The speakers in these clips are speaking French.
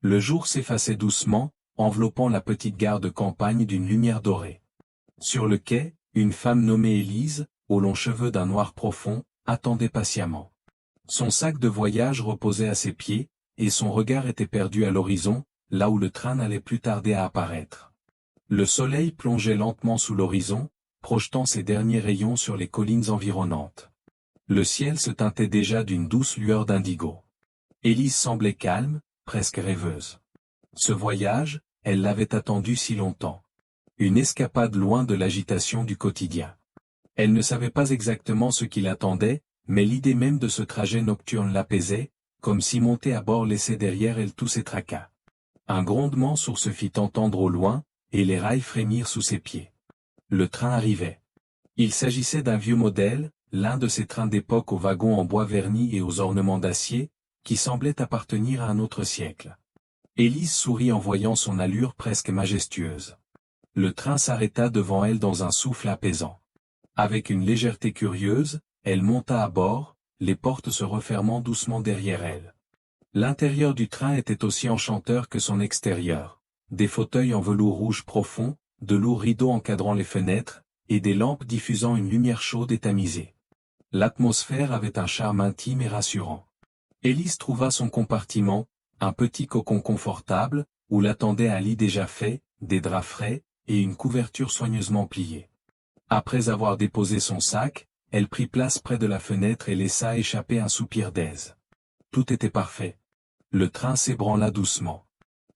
Le jour s'effaçait doucement, enveloppant la petite gare de campagne d'une lumière dorée. Sur le quai, une femme nommée Élise, aux longs cheveux d'un noir profond, attendait patiemment. Son sac de voyage reposait à ses pieds, et son regard était perdu à l'horizon, là où le train n'allait plus tarder à apparaître. Le soleil plongeait lentement sous l'horizon, projetant ses derniers rayons sur les collines environnantes. Le ciel se teintait déjà d'une douce lueur d'indigo. Élise semblait calme, presque rêveuse. Ce voyage, elle l'avait attendu si longtemps. Une escapade loin de l'agitation du quotidien. Elle ne savait pas exactement ce qui l'attendait, mais l'idée même de ce trajet nocturne l'apaisait, comme si monter à bord laissait derrière elle tous ses tracas. Un grondement sourd se fit entendre au loin, et les rails frémirent sous ses pieds. Le train arrivait. Il s'agissait d'un vieux modèle, l'un de ces trains d'époque aux wagons en bois verni et aux ornements d'acier, qui semblait appartenir à un autre siècle. Élise sourit en voyant son allure presque majestueuse. Le train s'arrêta devant elle dans un souffle apaisant. Avec une légèreté curieuse, elle monta à bord, les portes se refermant doucement derrière elle. L'intérieur du train était aussi enchanteur que son extérieur. Des fauteuils en velours rouge profond, de lourds rideaux encadrant les fenêtres, et des lampes diffusant une lumière chaude et tamisée. L'atmosphère avait un charme intime et rassurant. Élise trouva son compartiment, un petit cocon confortable, où l'attendaient un lit déjà fait, des draps frais, et une couverture soigneusement pliée. Après avoir déposé son sac, elle prit place près de la fenêtre et laissa échapper un soupir d'aise. Tout était parfait. Le train s'ébranla doucement.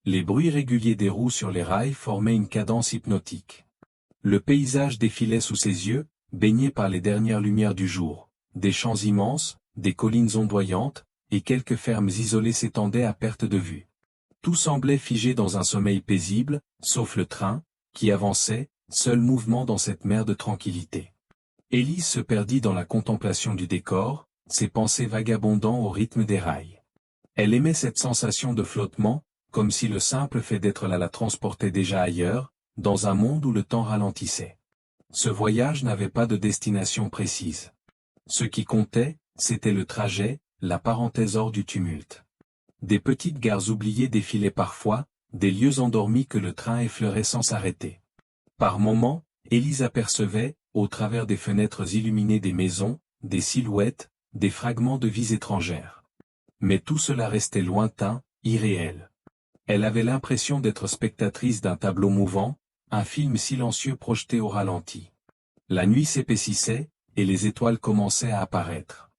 Les bruits réguliers des roues sur les rails formaient une cadence hypnotique. Le paysage défilait sous ses yeux, baigné par les dernières lumières du jour. Des champs immenses, des collines ondoyantes, et quelques fermes isolées s'étendaient à perte de vue. Tout semblait figé dans un sommeil paisible, sauf le train, qui avançait, seul mouvement dans cette mer de tranquillité. Élise se perdit dans la contemplation du décor, ses pensées vagabondant au rythme des rails. Elle aimait cette sensation de flottement, comme si le simple fait d'être là la transportait déjà ailleurs, dans un monde où le temps ralentissait. Ce voyage n'avait pas de destination précise. Ce qui comptait, c'était le trajet, la parenthèse hors du tumulte. Des petites gares oubliées défilaient parfois, des lieux endormis que le train effleurait sans s'arrêter. Par moments, Élise apercevait, au travers des fenêtres illuminées des maisons, des silhouettes, des fragments de vies étrangères. Mais tout cela restait lointain, irréel. Elle avait l'impression d'être spectatrice d'un tableau mouvant, un film silencieux projeté au ralenti. La nuit s'épaississait, et les étoiles commençaient à apparaître.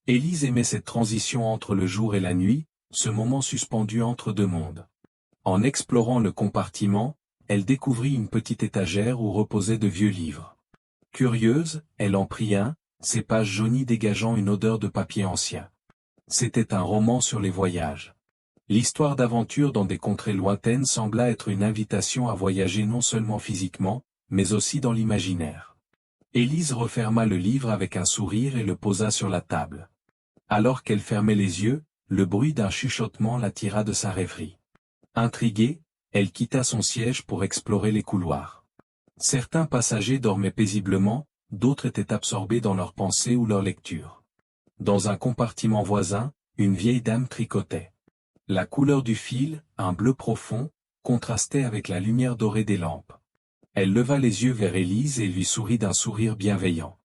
Élise aimait cette transition entre le jour et la nuit, ce moment suspendu entre deux mondes. En explorant le compartiment, elle découvrit une petite étagère où reposaient de vieux livres. Curieuse, elle en prit un, ses pages jaunies dégageant une odeur de papier ancien. C'était un roman sur les voyages. L'histoire d'aventure dans des contrées lointaines sembla être une invitation à voyager non seulement physiquement, mais aussi dans l'imaginaire. Élise referma le livre avec un sourire et le posa sur la table. Alors qu'elle fermait les yeux, le bruit d'un chuchotement l'attira de sa rêverie. Intriguée, elle quitta son siège pour explorer les couloirs. Certains passagers dormaient paisiblement, d'autres étaient absorbés dans leurs pensées ou leur lecture. Dans un compartiment voisin, une vieille dame tricotait. La couleur du fil, un bleu profond, contrastait avec la lumière dorée des lampes. Elle leva les yeux vers Élise et lui sourit d'un sourire bienveillant.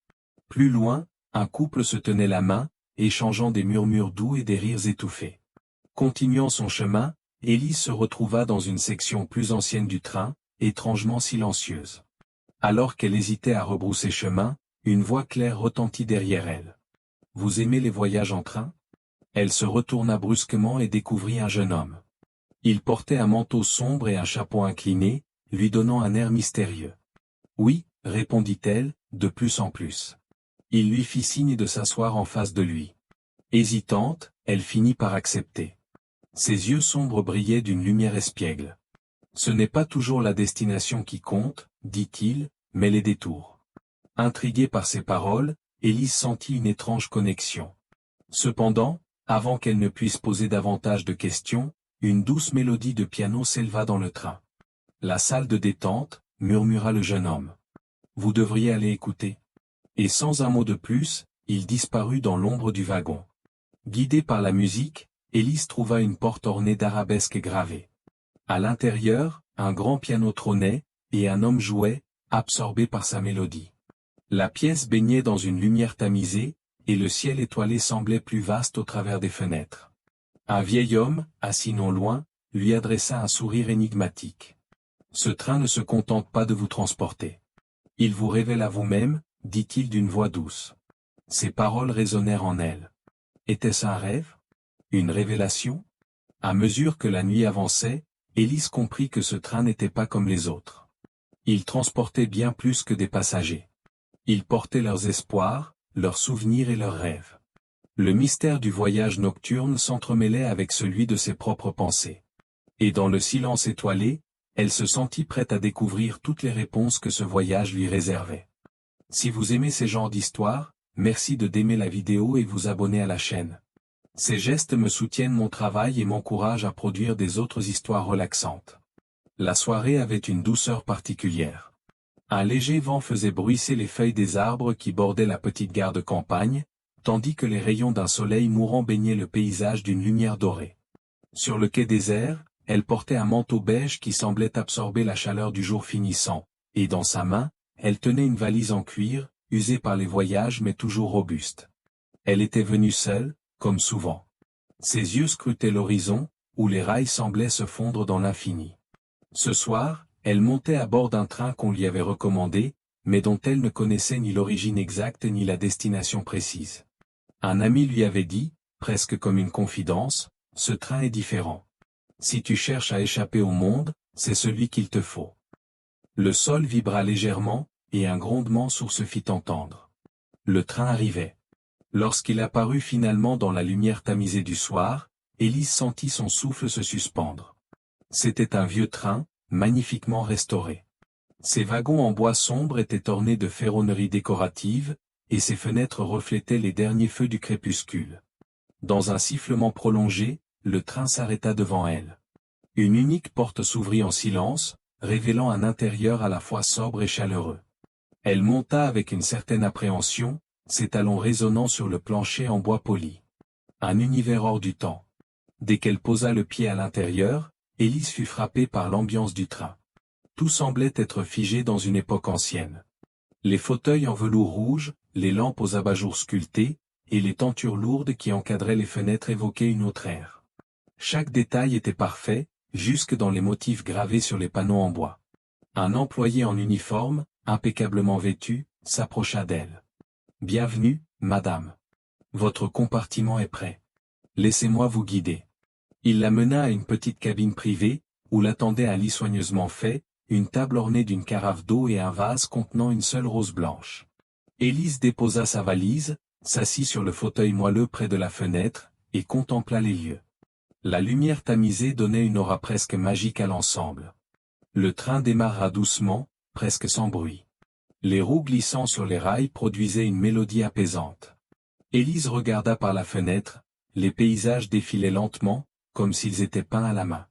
Plus loin, un couple se tenait la main, échangeant des murmures doux et des rires étouffés. Continuant son chemin, Élise se retrouva dans une section plus ancienne du train, étrangement silencieuse. Alors qu'elle hésitait à rebrousser chemin, une voix claire retentit derrière elle. « Vous aimez les voyages en train ?» Elle se retourna brusquement et découvrit un jeune homme. Il portait un manteau sombre et un chapeau incliné, lui donnant un air mystérieux. « Oui, » répondit-elle, de plus en plus. Il lui fit signe de s'asseoir en face de lui. Hésitante, elle finit par accepter. Ses yeux sombres brillaient d'une lumière espiègle. « Ce n'est pas toujours la destination qui compte, » dit-il, « mais les détours. » Intriguée par ses paroles, Élise sentit une étrange connexion. Cependant, avant qu'elle ne puisse poser davantage de questions, une douce mélodie de piano s'éleva dans le train. « La salle de détente, » murmura le jeune homme. « Vous devriez aller écouter. » Et sans un mot de plus, il disparut dans l'ombre du wagon. Guidée par la musique, Élise trouva une porte ornée d'arabesques gravées. À l'intérieur, un grand piano trônait, et un homme jouait, absorbé par sa mélodie. La pièce baignait dans une lumière tamisée, et le ciel étoilé semblait plus vaste au travers des fenêtres. Un vieil homme, assis non loin, lui adressa un sourire énigmatique. « Ce train ne se contente pas de vous transporter. Il vous révèle à vous-même, dit-il d'une voix douce. » Ces paroles résonnèrent en elle. Était-ce un rêve? Une révélation? À mesure que la nuit avançait, Élise comprit que ce train n'était pas comme les autres. Il transportait bien plus que des passagers. Il portait leurs espoirs, leurs souvenirs et leurs rêves. Le mystère du voyage nocturne s'entremêlait avec celui de ses propres pensées. Et dans le silence étoilé, elle se sentit prête à découvrir toutes les réponses que ce voyage lui réservait. Si vous aimez ces genres d'histoires, merci d'aimer la vidéo et vous abonner à la chaîne. Ces gestes me soutiennent mon travail et m'encouragent à produire des autres histoires relaxantes. La soirée avait une douceur particulière. Un léger vent faisait bruisser les feuilles des arbres qui bordaient la petite gare de campagne, tandis que les rayons d'un soleil mourant baignaient le paysage d'une lumière dorée. Sur le quai désert, elle portait un manteau beige qui semblait absorber la chaleur du jour finissant, et dans sa main, elle tenait une valise en cuir, usée par les voyages mais toujours robuste. Elle était venue seule, comme souvent. Ses yeux scrutaient l'horizon, où les rails semblaient se fondre dans l'infini. Ce soir, elle montait à bord d'un train qu'on lui avait recommandé, mais dont elle ne connaissait ni l'origine exacte ni la destination précise. Un ami lui avait dit, presque comme une confidence, « Ce train est différent. Si tu cherches à échapper au monde, c'est celui qu'il te faut. » Le sol vibra légèrement, et un grondement sourd se fit entendre. Le train arrivait. Lorsqu'il apparut finalement dans la lumière tamisée du soir, Élise sentit son souffle se suspendre. C'était un vieux train, magnifiquement restauré. Ses wagons en bois sombre étaient ornés de ferronneries décoratives, et ses fenêtres reflétaient les derniers feux du crépuscule. Dans un sifflement prolongé, le train s'arrêta devant elle. Une unique porte s'ouvrit en silence, révélant un intérieur à la fois sobre et chaleureux. Elle monta avec une certaine appréhension, ses talons résonnant sur le plancher en bois poli. Un univers hors du temps. Dès qu'elle posa le pied à l'intérieur, Élise fut frappée par l'ambiance du train. Tout semblait être figé dans une époque ancienne. Les fauteuils en velours rouge, les lampes aux abat-jours sculptés, et les tentures lourdes qui encadraient les fenêtres évoquaient une autre ère. Chaque détail était parfait, jusque dans les motifs gravés sur les panneaux en bois. Un employé en uniforme, impeccablement vêtu, s'approcha d'elle. « Bienvenue, madame. Votre compartiment est prêt. Laissez-moi vous guider. » Il la mena à une petite cabine privée, où l'attendait un lit soigneusement fait, une table ornée d'une carafe d'eau et un vase contenant une seule rose blanche. Élise déposa sa valise, s'assit sur le fauteuil moelleux près de la fenêtre, et contempla les lieux. La lumière tamisée donnait une aura presque magique à l'ensemble. Le train démarra doucement, presque sans bruit. Les roues glissant sur les rails produisaient une mélodie apaisante. Élise regarda par la fenêtre, les paysages défilaient lentement, comme s'ils étaient peints à la main.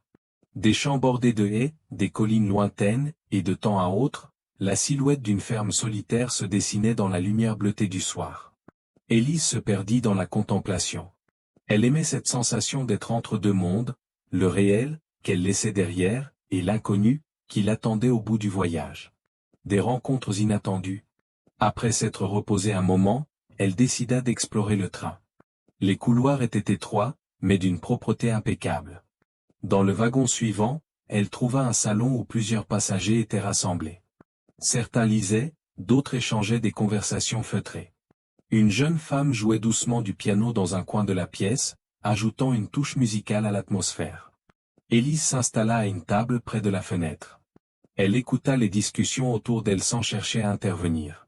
Des champs bordés de haies, des collines lointaines, et de temps à autre, la silhouette d'une ferme solitaire se dessinait dans la lumière bleutée du soir. Élise se perdit dans la contemplation. Elle aimait cette sensation d'être entre deux mondes, le réel, qu'elle laissait derrière, et l'inconnu, qui l'attendait au bout du voyage. Des rencontres inattendues. Après s'être reposée un moment, elle décida d'explorer le train. Les couloirs étaient étroits, mais d'une propreté impeccable. Dans le wagon suivant, elle trouva un salon où plusieurs passagers étaient rassemblés. Certains lisaient, d'autres échangeaient des conversations feutrées. Une jeune femme jouait doucement du piano dans un coin de la pièce, ajoutant une touche musicale à l'atmosphère. Élise s'installa à une table près de la fenêtre. Elle écouta les discussions autour d'elle sans chercher à intervenir.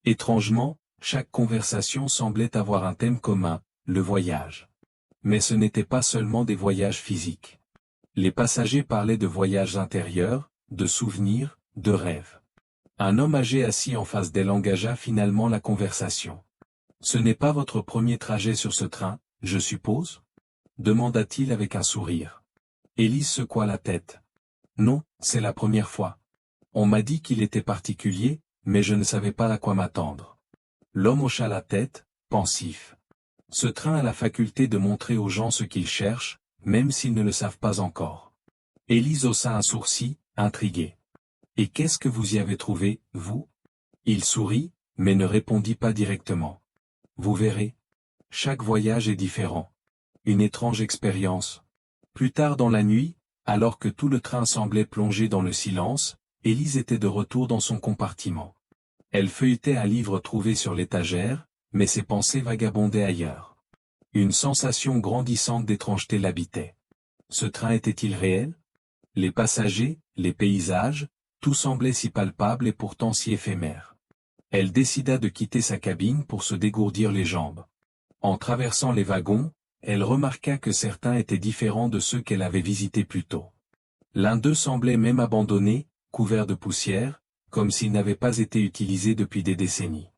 Étrangement, chaque conversation semblait avoir un thème commun, le voyage. Mais ce n'était pas seulement des voyages physiques. Les passagers parlaient de voyages intérieurs, de souvenirs, de rêves. Un homme âgé assis en face d'elle engagea finalement la conversation. « Ce n'est pas votre premier trajet sur ce train, je suppose ?» demanda-t-il avec un sourire. Élise secoua la tête. « Non, c'est la première fois. On m'a dit qu'il était particulier, mais je ne savais pas à quoi m'attendre. » L'homme hocha la tête, pensif. Ce train a la faculté de montrer aux gens ce qu'ils cherchent, même s'ils ne le savent pas encore. Élise haussa un sourcil, intriguée. Et qu'est-ce que vous y avez trouvé, vous? Il sourit, mais ne répondit pas directement. Vous verrez. Chaque voyage est différent. Une étrange expérience. Plus tard dans la nuit, alors que tout le train semblait plongé dans le silence, Élise était de retour dans son compartiment. Elle feuilletait un livre trouvé sur l'étagère, mais ses pensées vagabondaient ailleurs. Une sensation grandissante d'étrangeté l'habitait. Ce train était-il réel? Les passagers, les paysages, tout semblait si palpable et pourtant si éphémère. Elle décida de quitter sa cabine pour se dégourdir les jambes. En traversant les wagons, elle remarqua que certains étaient différents de ceux qu'elle avait visités plus tôt. L'un d'eux semblait même abandonné, couvert de poussière, comme s'il n'avait pas été utilisé depuis des décennies.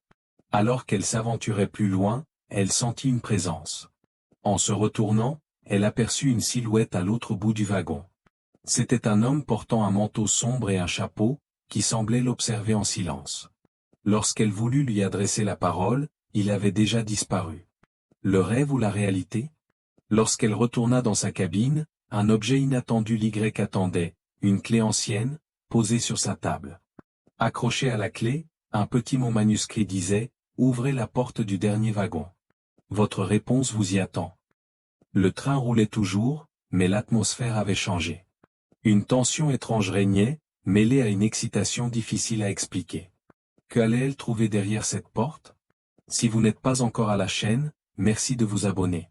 Alors qu'elle s'aventurait plus loin, elle sentit une présence. En se retournant, elle aperçut une silhouette à l'autre bout du wagon. C'était un homme portant un manteau sombre et un chapeau, qui semblait l'observer en silence. Lorsqu'elle voulut lui adresser la parole, il avait déjà disparu. Le rêve ou la réalité? Lorsqu'elle retourna dans sa cabine, un objet inattendu l'Y attendait, une clé ancienne, posée sur sa table. Accroché à la clé, un petit mot manuscrit disait « Ouvrez la porte du dernier wagon. Votre réponse vous y attend. » Le train roulait toujours, mais l'atmosphère avait changé. Une tension étrange régnait, mêlée à une excitation difficile à expliquer. Qu'allait-elle trouver derrière cette porte? Si vous n'êtes pas encore à la chaîne, merci de vous abonner.